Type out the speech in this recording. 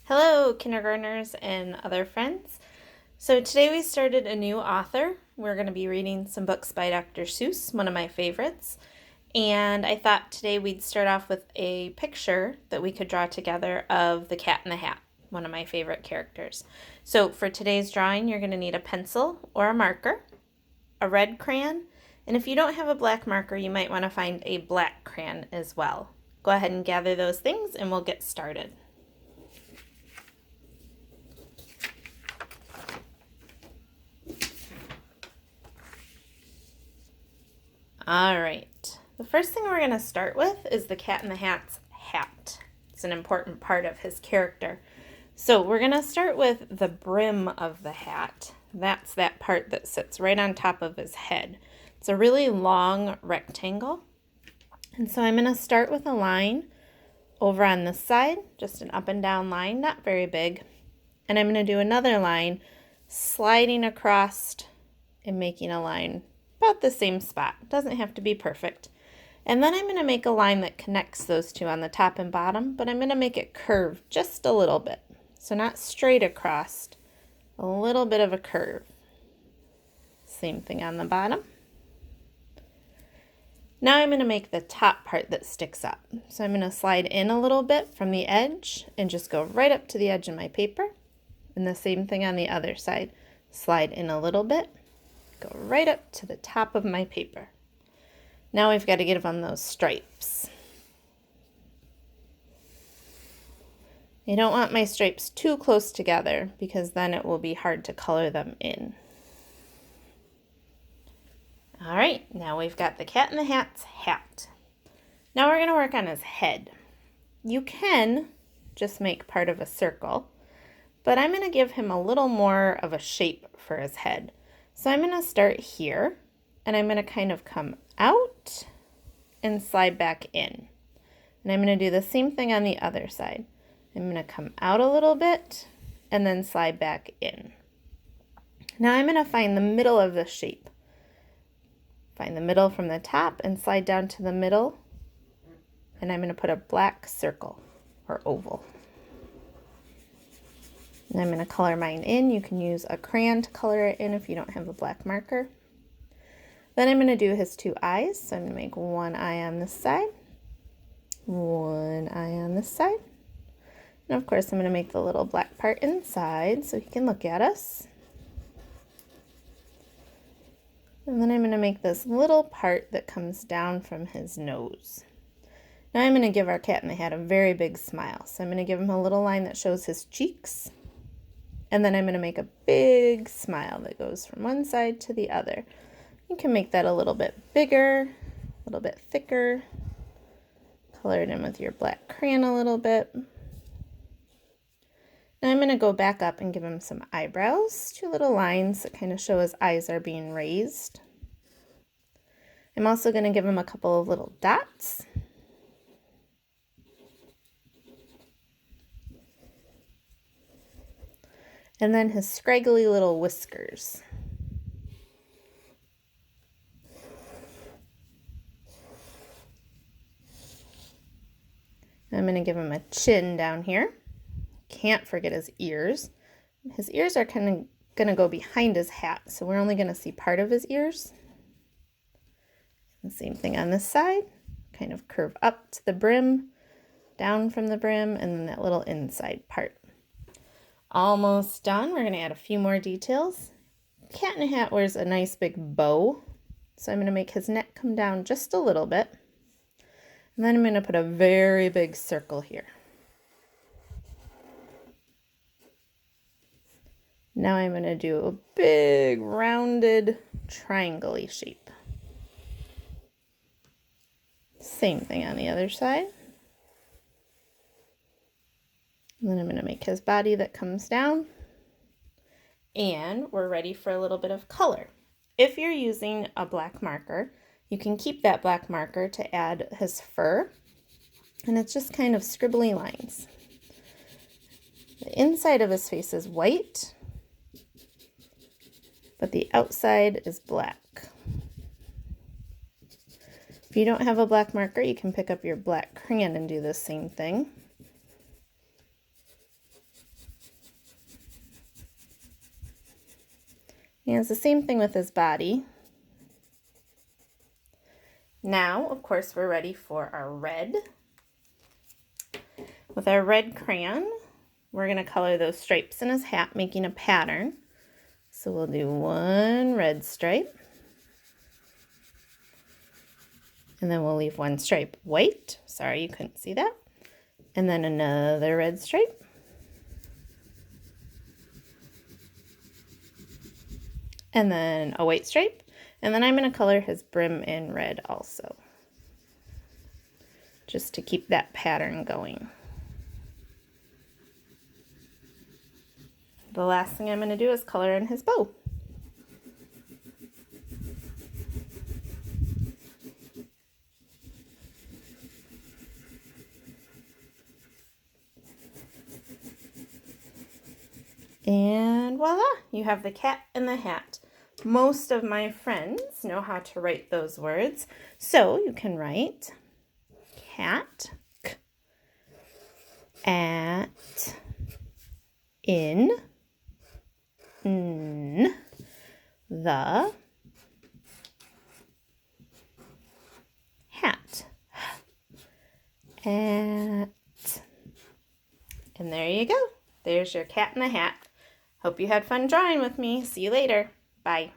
Hello, kindergartners and other friends. So today we started a new author. We're going to be reading some books by Dr. Seuss, one of my favorites. And I thought today we'd start off with a picture that we could draw together of the Cat in the Hat, one of my favorite characters. So for today's drawing, you're going to need a pencil or a marker, a red crayon, and if you don't have a black marker, you might want to find a black crayon as well. Go ahead and gather those things and we'll get started. All right, the first thing we're going to start with is the Cat in the Hat's hat. It's an important part of his character. So we're going to start with the brim of the hat. That's that part that sits right on top of his head. It's a really long rectangle. And so I'm going to start with a line over on this side, just an up and down line, not very big. And I'm going to do another line sliding across and making a line about the same spot. It doesn't have to be perfect. And then I'm going to make a line that connects those two on the top and bottom, but I'm going to make it curve just a little bit. So not straight across, a little bit of a curve. Same thing on the bottom. Now I'm going to make the top part that sticks up. So I'm going to slide in a little bit from the edge and just go right up to the edge of my paper. And the same thing on the other side. Slide in a little bit, go right up to the top of my paper. Now we've got to give them those stripes. I don't want my stripes too close together because then it will be hard to color them in. All right, now we've got the Cat in the Hat's hat. Now we're going to work on his head. You can just make part of a circle, but I'm going to give him a little more of a shape for his head. So I'm going to start here, and I'm going to kind of come out and slide back in. And I'm going to do the same thing on the other side. I'm going to come out a little bit and then slide back in. Now I'm going to find the middle of the shape. Find the middle from the top and slide down to the middle. And I'm going to put a black circle or oval. And I'm going to color mine in. You can use a crayon to color it in if you don't have a black marker. Then I'm going to do his two eyes. So I'm going to make one eye on this side, one eye on this side. And of course I'm going to make the little black part inside so he can look at us. And then I'm going to make this little part that comes down from his nose. Now I'm going to give our Cat in the Hat a very big smile. So I'm going to give him a little line that shows his cheeks. And then I'm going to make a big smile that goes from one side to the other. You can make that a little bit bigger, a little bit thicker. Color it in with your black crayon a little bit. Now I'm going to go back up and give him some eyebrows, two little lines that kind of show his eyes are being raised. I'm also going to give him a couple of little dots. And then his scraggly little whiskers. I'm going to give him a chin down here. Can't forget his ears. His ears are kind of going to go behind his hat, so we're only going to see part of his ears. And same thing on this side. Kind of curve up to the brim, down from the brim, and then that little inside part. Almost done. We're going to add a few more details. Cat in a Hat wears a nice big bow, so I'm going to make his neck come down just a little bit. And then I'm going to put a very big circle here. Now I'm going to do a big rounded triangle-y shape. Same thing on the other side. And then I'm going to make his body that comes down. And we're ready for a little bit of color. If you're using a black marker, you can keep that black marker to add his fur. And it's just kind of scribbly lines. The inside of his face is white, but the outside is black. If you don't have a black marker, you can pick up your black crayon and do the same thing. He has the same thing with his body. Now, of course, we're ready for our red. With our red crayon, we're going to color those stripes in his hat, making a pattern. So we'll do one red stripe. And then we'll leave one stripe white. Sorry, you couldn't see that. And then another red stripe. And then a white stripe. And then I'm going to color his brim in red also, just to keep that pattern going. The last thing I'm going to do is color in his bow. And voila, you have the cat in the hat. Most of my friends know how to write those words, so you can write cat, k, at, in, n, the, hat, at, and there you go. There's your cat in the hat. Hope you had fun drawing with me. See you later. Bye.